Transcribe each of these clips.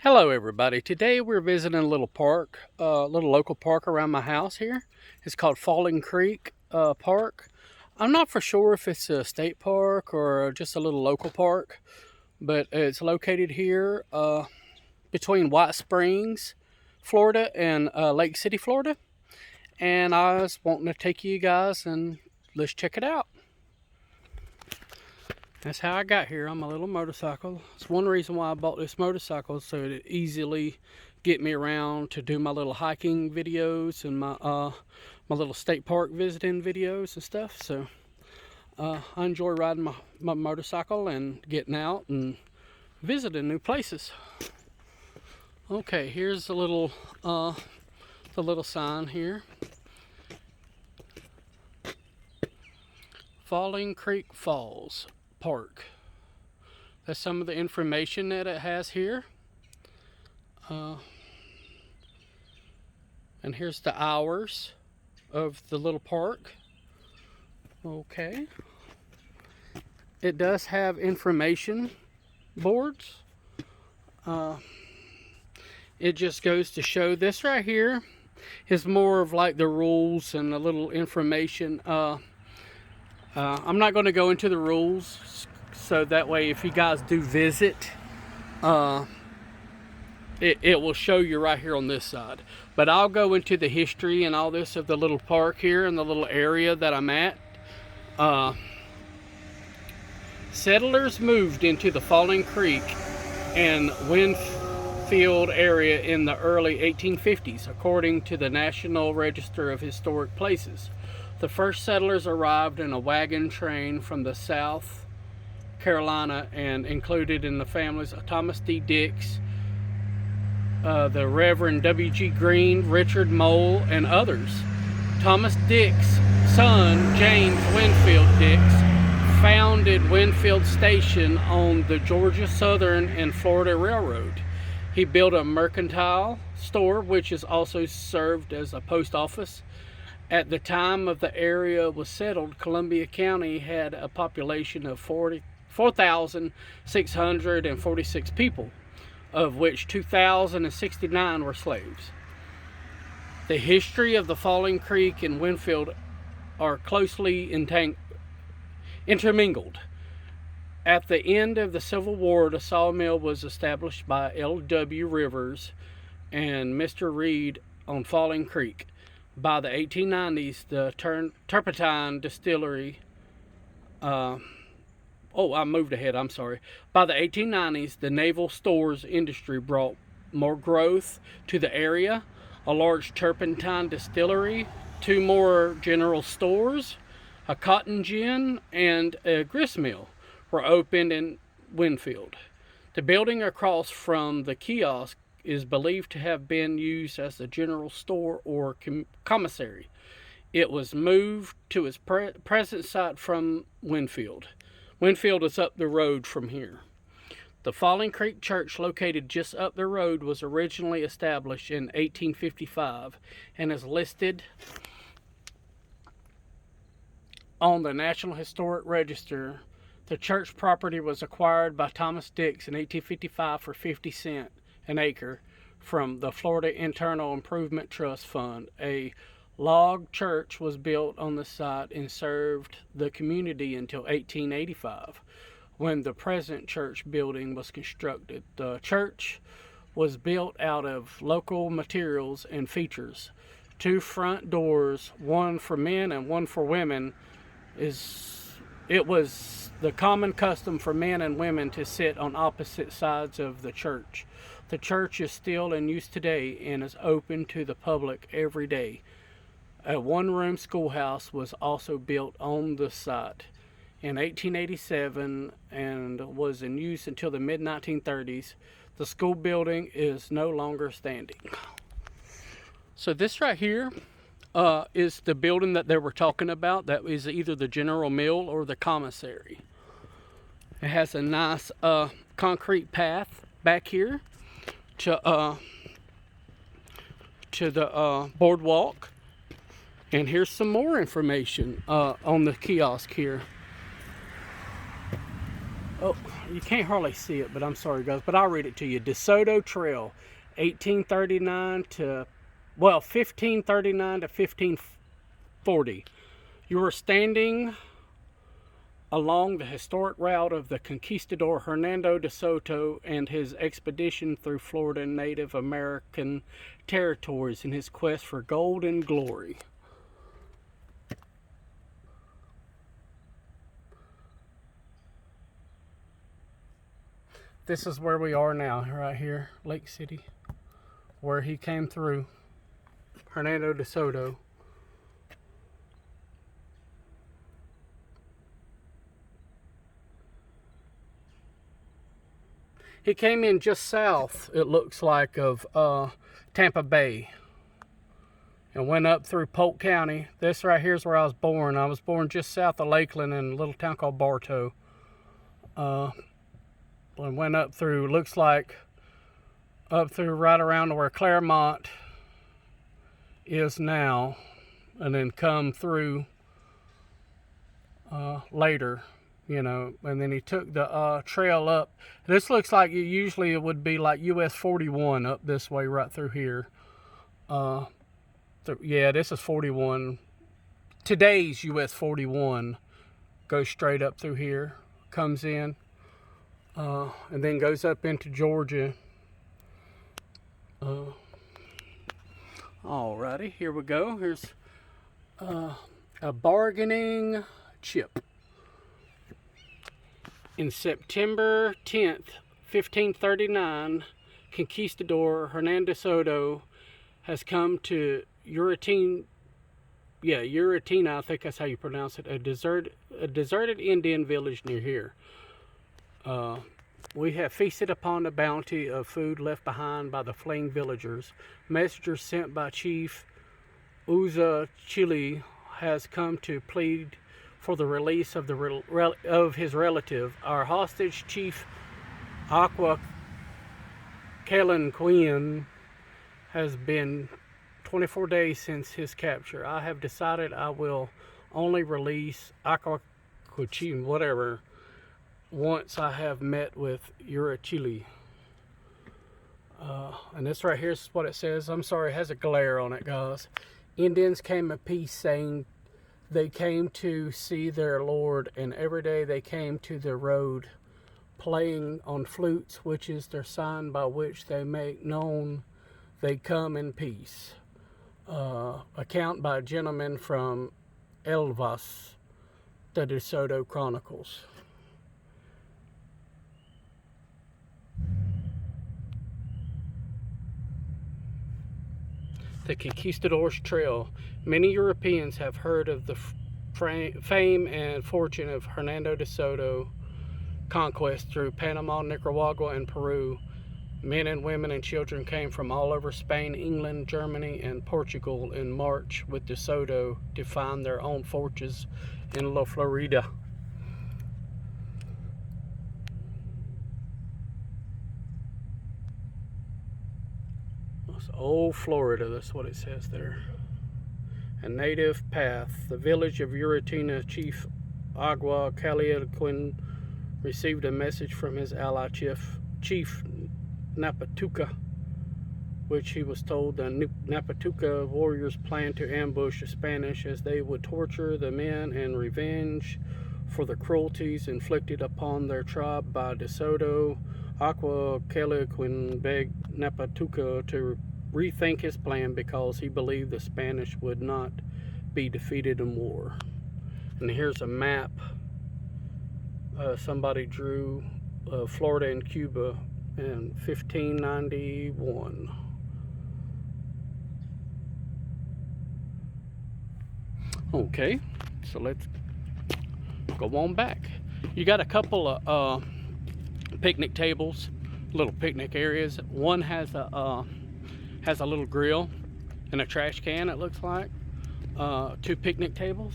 Hello everybody. Today we're visiting a little park, a little local park around my house here. It's called Falling Creek Park. I'm not for sure if it's a state park or just a little local park, but it's located here between White Springs, Florida and Lake City, Florida. And I was wanting to take you guys and let's check it out. That's how I got here on my little motorcycle. It's one reason why I bought this motorcycle, so it easily get me around to do my little hiking videos and my little state park visiting videos and stuff. So I enjoy riding my motorcycle and getting out and visiting new places. Okay, here's the little sign here. Falling Creek Falls Park. That's some of the information that it has here. And here's the hours of the little park. Okay. It does have information boards. It just goes to show this right here is more of like the rules and a little information. I'm not going to go into the rules, so that way if you guys do visit, it will show you right here on this side. But I'll go into the history and all this of the little park here and the little area that I'm at. Settlers moved into the Falling Creek and Winfield area in the early 1850s, according to the National Register of Historic Places. The first settlers arrived in a wagon train from the South Carolina and included in the families of Thomas D. Dix, the Reverend W.G. Green, Richard Mole, and others. Thomas Dix's son, James Winfield Dix, founded Winfield Station on the Georgia Southern and Florida Railroad. He built a mercantile store, which is also served as a post office. At the time of the area was settled, Columbia County had a population of 4,646 people, of which 2,069 were slaves. The history of the Falling Creek and Winfield are closely intermingled. At the end of the Civil War, the sawmill was established by L.W. Rivers and Mr. Reed on Falling Creek. By the 1890s, the turpentine distillery, I moved ahead, I'm sorry. By the 1890s, the naval stores industry brought more growth to the area. A large turpentine distillery, 2 more general stores, a cotton gin, and a grist mill were opened in Winfield. The building across from the kiosk is believed to have been used as a general store or commissary. It was moved to its present site from Winfield. Winfield is up the road from here. The Falling Creek Church, located just up the road, was originally established in 1855 and is listed on the National Historic Register. The church property was acquired by Thomas Dix in 1855 for 50 cents an acre from the Florida Internal Improvement Trust Fund. A log church was built on the site and served the community until 1885, when the present church building was constructed. The church was built out of local materials and features. 2 front doors, one for men and one for women. It was the common custom for men and women to sit on opposite sides of the church. The church is still in use today and is open to the public every day. A 1-room schoolhouse was also built on the site in 1887 and was in use until the mid-1930s. The school building is no longer standing. So this right here is the building that they were talking about. That is either the general mill or the commissary. It has a nice concrete path back here to the boardwalk. And here's some more information on the kiosk here. Oh, you can't hardly see it, but I'm sorry guys, but I'll read it to you. DeSoto Trail, 1839 to, well, 1539 to 1540. You were standing along the historic route of the conquistador Hernando de Soto and his expedition through Florida and Native American territories in his quest for gold and glory. This is where we are now, right here, Lake City, where he came through, Hernando de Soto. He came in just south, it looks like, of Tampa Bay, and went up through Polk County. This right here is where I was born. I was born just south of Lakeland in a little town called Bartow. And went up through, looks like, up through right around to where Claremont is now, and then come through later, you know, and then he took the trail up. This looks like usually it would be like US 41 up this way right through here. Yeah, this is 41. Today's US 41 goes straight up through here, comes in, and then goes up into Georgia. Alrighty, here we go. Here's a bargaining chip. In September 10th, 1539, conquistador Hernando Soto has come to Uratina, I think that's how you pronounce it, a deserted Indian village near here. We have feasted upon the bounty of food left behind by the fleeing villagers. Messengers sent by Chief Uza Chile has come to plead for the release of his relative. Our hostage, Chief Aqua Kalanquian, has been 24 days since his capture. I have decided I will only release Aqua Cuchin, whatever, once I have met with Urachili. And this right here is what it says. I'm sorry, it has a glare on it, guys. Indians came in peace, saying they came to see their Lord, and every day they came to the road, playing on flutes, which is their sign by which they make known they come in peace. Account by a gentleman from Elvas, the DeSoto Chronicles. The Conquistador's Trail. Many Europeans have heard of the fame and fortune of Hernando de Soto conquest through Panama, Nicaragua, and Peru. Men and women and children came from all over Spain, England, Germany, and Portugal in March with de Soto to find their own fortunes in La Florida. Old Florida, that's what it says there. A native path. The village of Uratina, Chief Agua Caliaquin received a message from his ally Chief Napatuca, which he was told the Napatuca warriors planned to ambush the Spanish as they would torture the men in revenge for the cruelties inflicted upon their tribe by De Soto. Aqua Caliaquin begged Napatuca to rethink his plan because he believed the Spanish would not be defeated in war. And here's a map somebody drew of Florida and Cuba in 1591. Okay, so let's go on back. You got a couple of picnic tables, little picnic areas. One has a little grill and a trash can, it looks like. 2 picnic tables.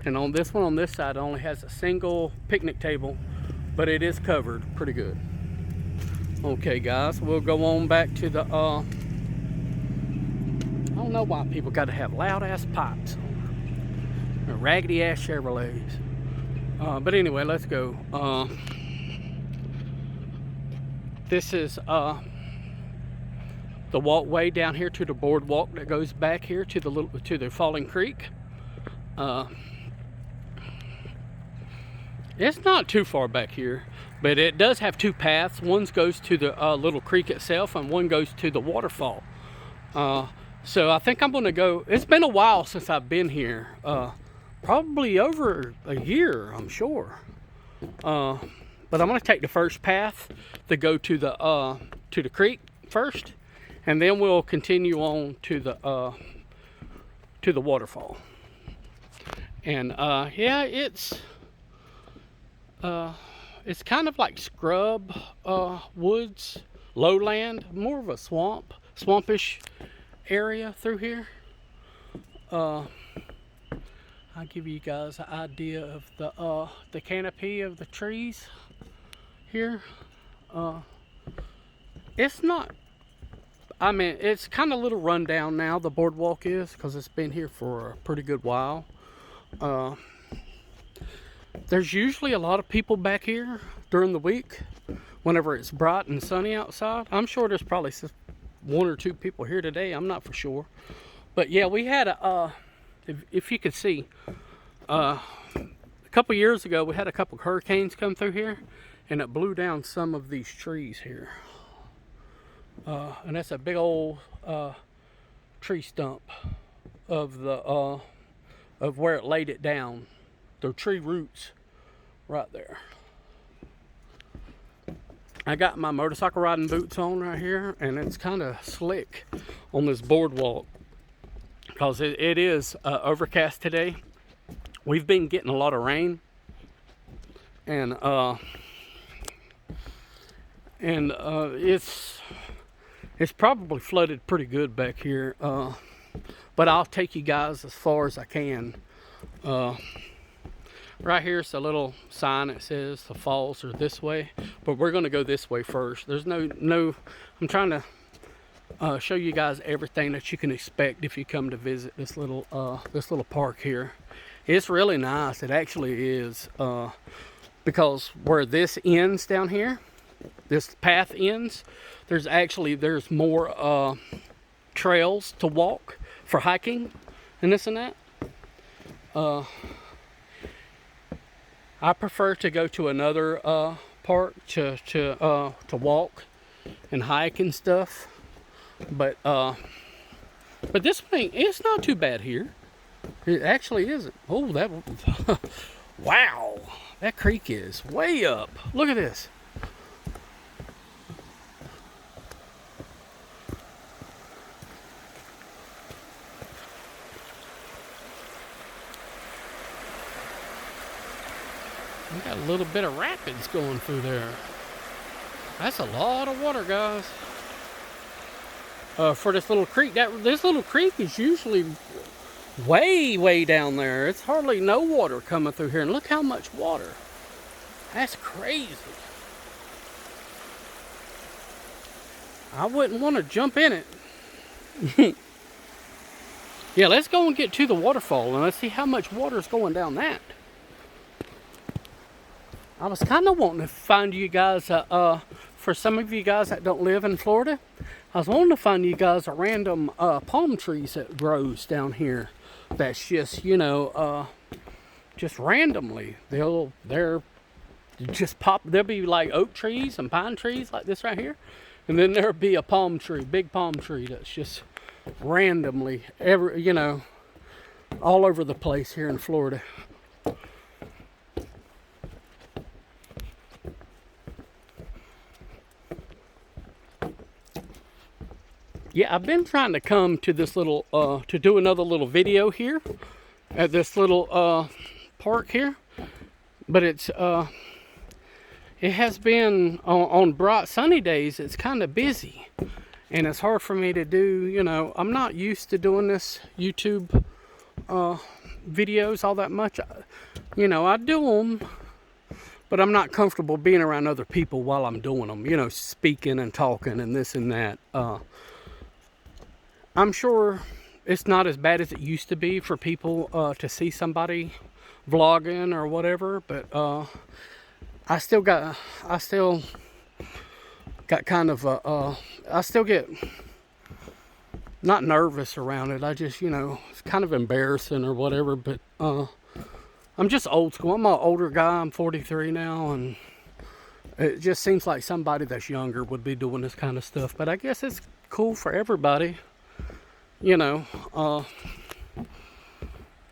And on this one, on this side, it only has a single picnic table, but it is covered pretty good. Okay, guys, we'll go on back to the, I don't know why people got to have loud-ass pipes or raggedy-ass Chevrolets. But anyway, let's go. This is the walkway down here to the boardwalk that goes back here to the Falling Creek. It's not too far back here, but it does have two paths. One goes to the little creek itself, and one goes to the waterfall. So I think I'm gonna go. It's been a while since I've been here, probably over a year, I'm sure. But I'm gonna take the first path to go to the creek first, and then we'll continue on to the waterfall. And yeah, it's kind of like scrub woods, lowland, more of a swampish area through here. I'll give you guys an idea of the canopy of the trees here. It's not, I mean, it's kind of a little rundown now, the boardwalk is, because it's been here for a pretty good while. There's usually a lot of people back here during the week whenever it's bright and sunny outside. I'm sure there's probably one or two people here today, I'm not for sure. But yeah, we had if you could see, a couple years ago we had a couple hurricanes come through here, and it blew down some of these trees here. And that's a big old tree stump of where it laid it down. The tree roots right there. I got my motorcycle riding boots on right here, and it's kind of slick on this boardwalk because it is overcast today. We've been getting a lot of rain, and it's probably flooded pretty good back here, but I'll take you guys as far as I can. Right here's a little sign that says the falls are this way, but we're going to go this way first. There's no I'm trying to show you guys everything that you can expect if you come to visit this little park here. It's really nice. It actually is, because where this ends down here, this path ends, there's more trails to walk for hiking and this and that. I prefer to go to another park to walk and hike and stuff, but this thing, it's not too bad here. It actually isn't. Oh, that wow, that creek is way up. Look at this. We got a little bit of rapids going through there. That's a lot of water, guys. For this little creek. This little creek is usually way down there. It's hardly no water coming through here. And look how much water. That's crazy. I wouldn't want to jump in it. Yeah, let's go and get to the waterfall and let's see how much water is going down that. I was kind of wanting to find you guys, for some of you guys that don't live in Florida, I was wanting to find you guys a random palm trees that grows down here. That's just, you know, just randomly. They're just pop. There'll be like oak trees and pine trees like this right here. And then there'll be a palm tree, big palm tree that's just randomly, you know, all over the place here in Florida. Yeah, I've been trying to come to this little, to do another little video here at this little park here, but it has been, on bright sunny days, it's kind of busy, and it's hard for me to do, you know, I'm not used to doing this YouTube videos all that much. You know, I do them, but I'm not comfortable being around other people while I'm doing them, you know, speaking and talking and this and that. I'm sure it's not as bad as it used to be for people to see somebody vlogging or whatever, but I still got kind of I still get not nervous around it. I just, you know, it's kind of embarrassing or whatever, but I'm just old school. I'm an older guy. I'm 43 now, and it just seems like somebody that's younger would be doing this kind of stuff. But I guess it's cool for everybody, you know.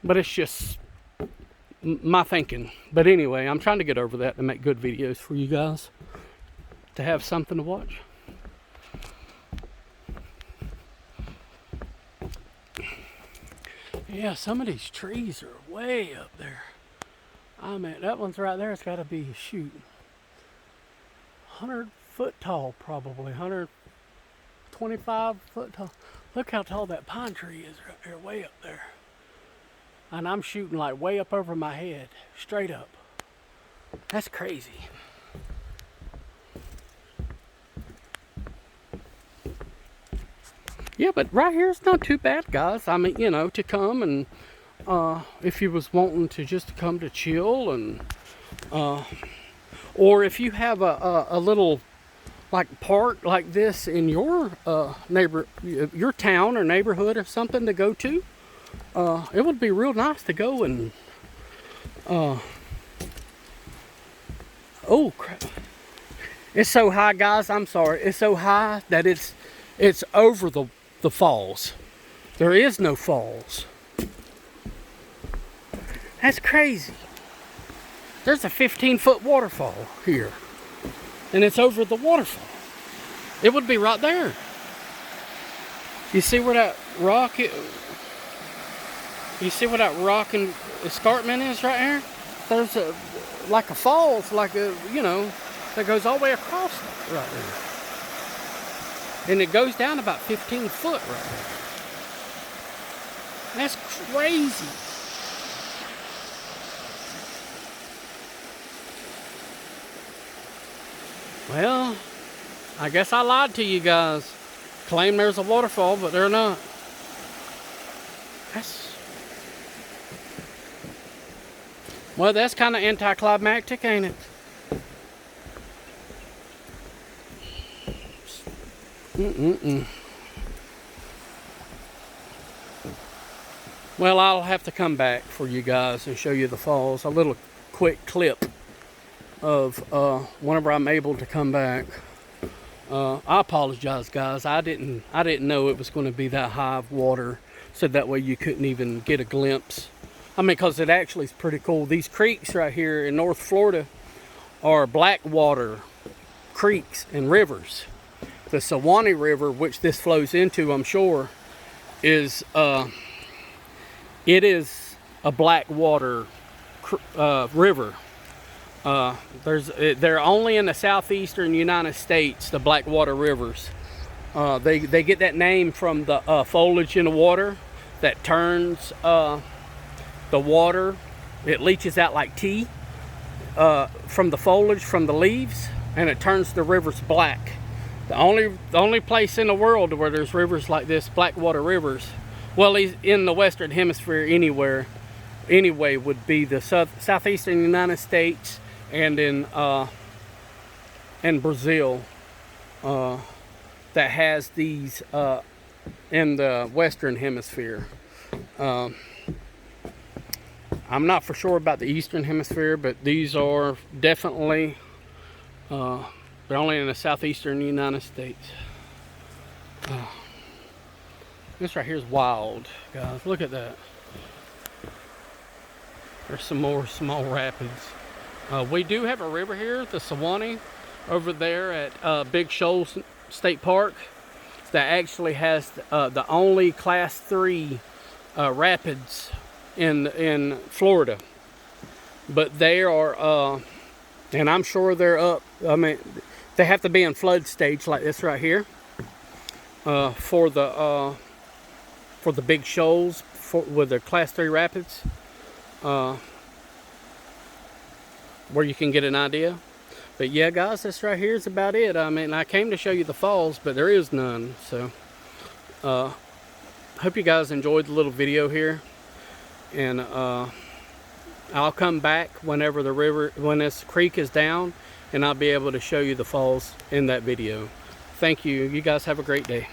But it's just my thinking. But anyway, I'm trying to get over that to make good videos for you guys, to have something to watch. Yeah, some of these trees are way up there. I mean, that one's right there. It's got to be, shoot, 100 foot tall, probably 125 foot tall. Look how tall that pine tree is right there, way up there. And I'm shooting like way up over my head, straight up. That's crazy. Yeah, but right here it's not too bad, guys. I mean, you know, to come and if you was wanting to just come to chill, and or if you have a little like park like this in your your town or neighborhood or something to go to, it would be real nice to go and oh crap. It's so high, guys. I'm sorry. It's so high that it's over the falls. There is no falls. That's crazy. There's a 15-foot waterfall here, and it's over the waterfall. It would be right there. You see where that rock is? You see where that rock and escarpment is right here? There's like a falls, like a, you know, that goes all the way across right there. And it goes down about 15 foot right there. That's crazy. Well, I guess I lied to you guys. Claim there's a waterfall, but they're not. Well, that's kind of anticlimactic, ain't it? Well, I'll have to come back for you guys and show you the falls. A little quick clip of whenever I'm able to come back. I apologize, guys. I didn't know it was going to be that high of water, so that way you couldn't even get a glimpse. I mean, because it actually is pretty cool. These creeks right here in North Florida are black water creeks and rivers. The Suwannee River, which this flows into, I'm sure, is it is a black water river. They're only in the southeastern United States, the Blackwater rivers. They get that name from the foliage in the water that turns the water. It leaches out like tea from the foliage, from the leaves, and it turns the rivers black. The only place in the world where there's rivers like this, Blackwater rivers, well, in the Western Hemisphere anyway, would be the southeastern United States and in Brazil, that has these in the Western Hemisphere. I'm not for sure about the Eastern Hemisphere, but these are definitely they're only in the southeastern United States. This right here is wild, guys. Look at that. There's some more small rapids. We do have a river here, the Suwannee, over there at Big Shoals State Park, that actually has the only Class 3 rapids in Florida. But they are, and I'm sure they're up. I mean, they have to be in flood stage like this right here for the Big Shoals with the Class 3 rapids. Where you can get an idea. But yeah, guys, this right here is about it. I mean, I came to show you the falls, but there is none. So hope you guys enjoyed the little video here, and I'll come back whenever when this creek is down, and I'll be able to show you the falls in that video. Thank you. You guys have a great day.